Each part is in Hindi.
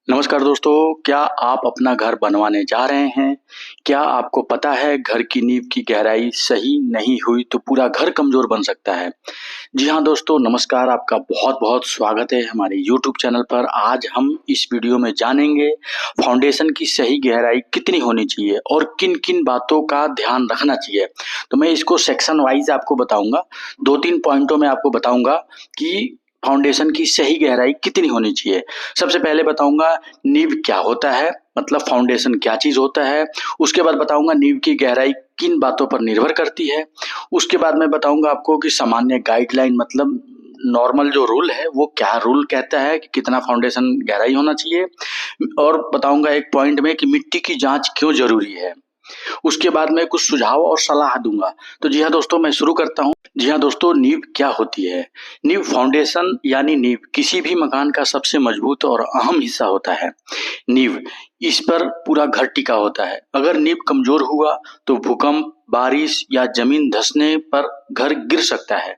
नमस्कार दोस्तों, क्या आप अपना घर बनवाने जा रहे हैं? क्या आपको पता है घर की नींव की गहराई सही नहीं हुई तो पूरा घर कमज़ोर बन सकता है? जी हाँ दोस्तों, नमस्कार, आपका बहुत-बहुत स्वागत है हमारे यूट्यूब चैनल पर। आज हम इस वीडियो में जानेंगे फाउंडेशन की सही गहराई कितनी होनी चाहिए और किन-किन बातों का ध्यान रखना चाहिए। तो मैं इसको सेक्शन वाइज़ आपको बताऊँगा, 2-3 पॉइंटों में आपको बताऊँगा कि फाउंडेशन की सही गहराई कितनी होनी चाहिए। सबसे पहले बताऊँगा नींव क्या होता है, मतलब फाउंडेशन क्या चीज़ होता है। उसके बाद बताऊँगा नींव की गहराई किन बातों पर निर्भर करती है। उसके बाद मैं बताऊँगा आपको कि सामान्य गाइडलाइन मतलब नॉर्मल जो रूल है वो क्या रूल कहता है कि कितना फाउंडेशन गहराई होना चाहिए। और बताऊँगा एक पॉइंट में कि मिट्टी की जाँच क्यों ज़रूरी है। उसके बाद मैं कुछ सुझाव और सलाह दूँगा। तो जी हाँ दोस्तों, मैं शुरू करता हूँ। जी हाँ दोस्तों, नींव क्या होती है? नींव फाउंडेशन यानी नींव किसी भी मकान का सबसे मजबूत और अहम हिस्सा होता है। नींव, इस पर पूरा घर टिका होता है। अगर नींव कमजोर हुआ तो भूकंप, बारिश या जमीन धंसने पर घर गिर सकता है।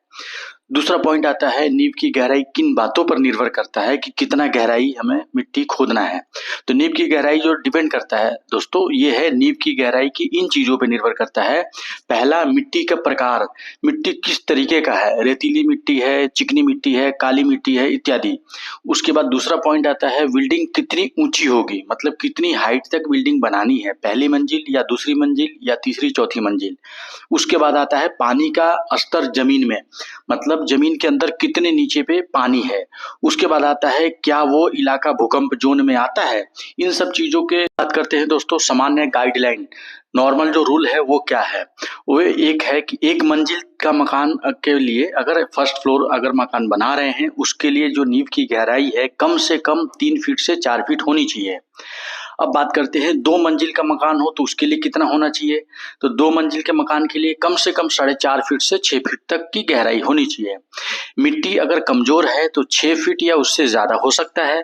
दूसरा पॉइंट आता है नींव की गहराई किन बातों पर निर्भर करता है कि कितना गहराई हमें मिट्टी खोदना है। तो नींव की गहराई जो डिपेंड करता है दोस्तों, ये है नींव की गहराई की इन चीजों पर निर्भर करता है। पहला, मिट्टी का प्रकार, मिट्टी किस तरीके का है, रेतीली मिट्टी है, चिकनी मिट्टी है, काली मिट्टी है इत्यादि। उसके बाद दूसरा पॉइंट आता है बिल्डिंग कितनी ऊंची होगी, मतलब कितनी हाइट तक बिल्डिंग बनानी है, पहली मंजिल या दूसरी मंजिल या तीसरी चौथी मंजिल। उसके बाद आता है पानी का स्तर जमीन में, मतलब जमीन के अंदर कितने नीचे पे पानी है। उसके बाद आता है क्या वो इलाका भूकंप जोन में आता है। इन सब चीजों के बात करते हैं दोस्तों। सामान्य गाइडलाइन, नॉर्मल जो रूल है वो क्या है, वो एक है कि एक मंजिल का मकान के लिए, अगर फर्स्ट फ्लोर अगर मकान बना रहे हैं उसके लिए जो नींव की गहराई है कम से कम 3 फीट से 4 फीट होनी चाहिए। अब बात करते हैं 2 मंजिल का मकान हो तो उसके लिए कितना होना चाहिए। तो 2 मंजिल के मकान के लिए कम से कम 4.5 फीट से 6 फीट तक की गहराई होनी चाहिए। मिट्टी अगर कमजोर है तो 6 फीट या उससे ज्यादा हो सकता है।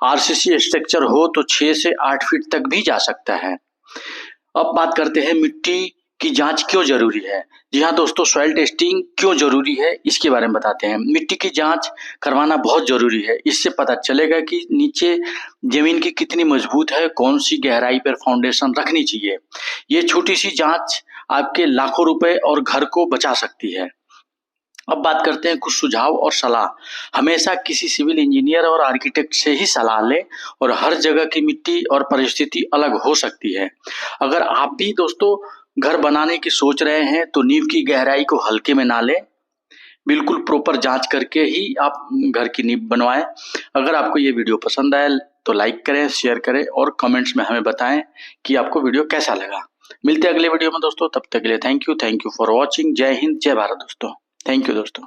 आरसीसी स्ट्रक्चर हो तो 6 से 8 फीट तक भी जा सकता है। अब बात करते हैं मिट्टी की जांच क्यों जरूरी है। जी हाँ दोस्तों, सॉइल टेस्टिंग क्यों जरूरी है इसके बारे में बताते हैं। मिट्टी की जांच करवाना बहुत जरूरी है। इससे पता चलेगा कि नीचे जमीन की कितनी मजबूत है, कौन सी गहराई पर फाउंडेशन रखनी चाहिए। ये छोटी सी जांच आपके लाखों रुपए और घर को बचा सकती है। अब बात करते हैं कुछ सुझाव और सलाह। हमेशा किसी सिविल इंजीनियर और आर्किटेक्ट से ही सलाह लें, और हर जगह की मिट्टी और परिस्थिति अलग हो सकती है। अगर आप भी दोस्तों घर बनाने की सोच रहे हैं तो नींव की गहराई को हल्के में ना लें, बिल्कुल प्रॉपर जांच करके ही आप घर की नींव बनवाएं। अगर आपको ये वीडियो पसंद आए तो लाइक करें, शेयर करें और कमेंट्स में हमें बताएं कि आपको वीडियो कैसा लगा। मिलते हैं अगले वीडियो में दोस्तों, तब तक के लिए थैंक यू फॉर वॉचिंग। जय हिंद, जय भारत दोस्तों। थैंक यू दोस्तों।